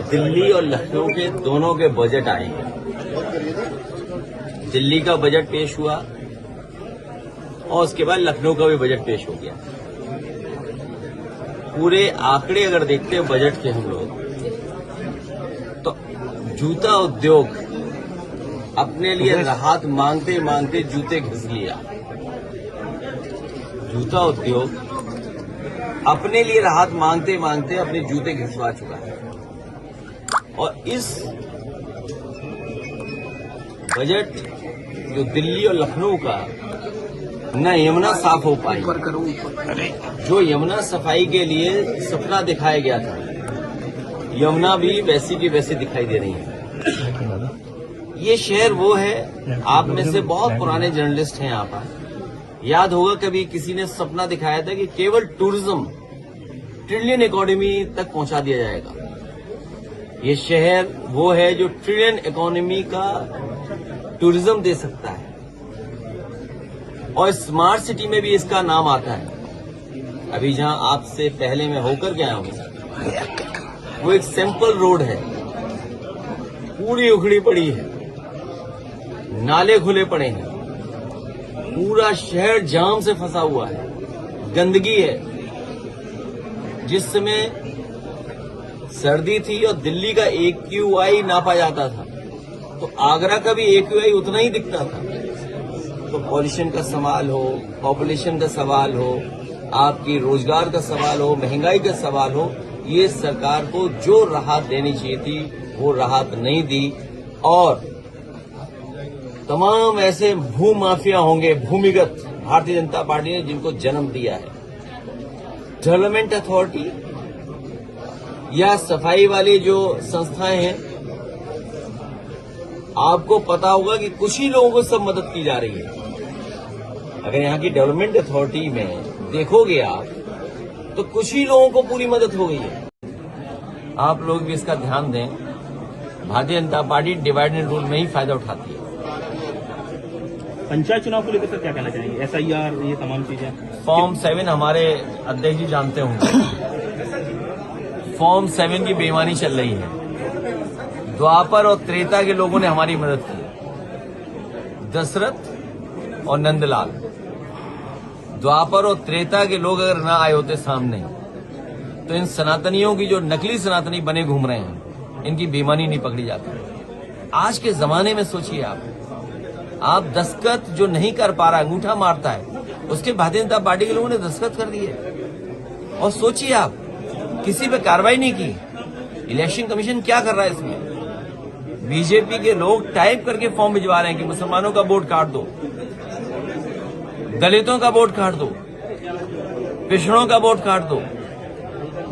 दिल्ली और लखनऊ के दोनों के बजट आएंगे। दिल्ली का बजट पेश हुआ और उसके बाद लखनऊ का भी बजट पेश हो गया। पूरे आंकड़े अगर देखते हैं बजट के हम लोग, तो जूता उद्योग अपने लिए राहत मांगते मांगते जूते घिस लिया। जूता उद्योग अपने लिए राहत मांगते मांगते अपने जूते घिसवा चुका है। और इस बजट जो दिल्ली और लखनऊ का, न यमुना साफ हो पाई। जो यमुना सफाई के लिए सपना दिखाया गया था, यमुना भी वैसी की वैसी दिखाई दे रही है। ये शहर वो है, आप में से बहुत पुराने जर्नलिस्ट हैं यहाँ पर, याद होगा कभी किसी ने सपना दिखाया था कि केवल टूरिज्म ट्रिलियन इकोनॉमी तक पहुंचा दिया जाएगा। ये शहर वो है जो ट्रिलियन इकोनॉमी का टूरिज्म दे सकता है, और स्मार्ट सिटी में भी इसका नाम आता है। अभी जहां आपसे पहले मैं होकर गया हूं, वो एक सिंपल रोड है, पूरी उखड़ी पड़ी है, नाले खुले पड़े हैं, पूरा शहर जाम से फंसा हुआ है, गंदगी है। जिस समय सर्दी थी और दिल्ली का AQI नापा जाता था, तो आगरा का भी AQI उतना ही दिखता था। तो पॉल्यूशन का सवाल हो, पॉपुलेशन का सवाल हो, आपकी रोजगार का सवाल हो, महंगाई का सवाल हो, ये सरकार को जो राहत देनी चाहिए थी वो राहत नहीं दी। और तमाम ऐसे भू माफिया होंगे, भूमिगत, भारतीय जनता पार्टी ने जिनको जन्म दिया है। डेवलपमेंट अथॉरिटी या सफाई वाली जो संस्थाएं हैं, आपको पता होगा कि कुछ ही लोगों को सब मदद की जा रही है। अगर यहाँ की डेवलपमेंट अथॉरिटी में देखोगे आप, तो कुछ ही लोगों को पूरी मदद हो गई है। आप लोग भी इसका ध्यान दें। Bharatiya Janata party divide and rule में ही फायदा उठाती है। पंचायत चुनाव को लेकर सर क्या कहना चाहेंगे? SIR, ये तमाम चीजें, फॉर्म 7 हमारे अध्यक्ष जी जानते होंगे, फॉर्म 7 की बेईमानी चल रही है। द्वापर और त्रेता के लोगों ने हमारी मदद की, दशरथ और नंदलाल। द्वापर और त्रेता के लोग अगर ना आए होते सामने, तो इन सनातनियों की जो नकली सनातनी बने घूम रहे हैं, इनकी बेईमानी नहीं पकड़ी जाती। आज के जमाने में सोचिए आप दस्तखत जो नहीं कर पा रहा, अंगूठा मारता है, उसके भारतीय जनता पार्टी के लोगों ने दस्तखत कर दिए। और सोचिए आप, किसी पे कार्रवाई नहीं की। इलेक्शन कमीशन क्या कर रहा है इसमें? बीजेपी के लोग टाइप करके फॉर्म भिजवा रहे हैं कि मुसलमानों का वोट काट दो, दलितों का वोट काट दो, पिछड़ों का वोट काट दो,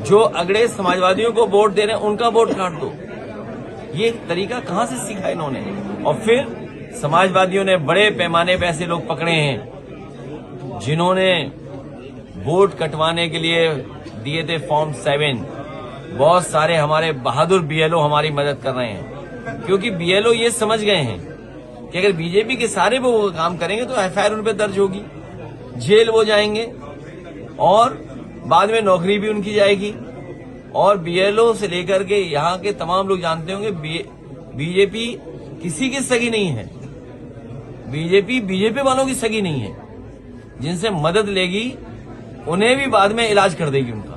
जो अगड़े समाजवादियों को वोट दे रहे हैं उनका वोट काट दो। ये तरीका कहां से सीखा इन्होंने? और फिर समाजवादियों ने बड़े पैमाने पे ऐसे लोग पकड़े हैं जिन्होंने वोट कटवाने के लिए दिए थे फॉर्म 7। बहुत सारे हमारे बहादुर BLO हमारी मदद कर रहे हैं, क्योंकि BLO ये समझ गए हैं कि अगर बीजेपी के सारे वो काम करेंगे तो FIR उन पर दर्ज होगी, जेल वो जाएंगे, और बाद में नौकरी भी उनकी जाएगी। और BLO से लेकर के यहाँ के तमाम लोग जानते होंगे, बीजेपी किसी की सगी नहीं है। बीजेपी वालों की सगी नहीं है। जिनसे मदद लेगी उन्हें भी बाद में इलाज कर देगी उनका।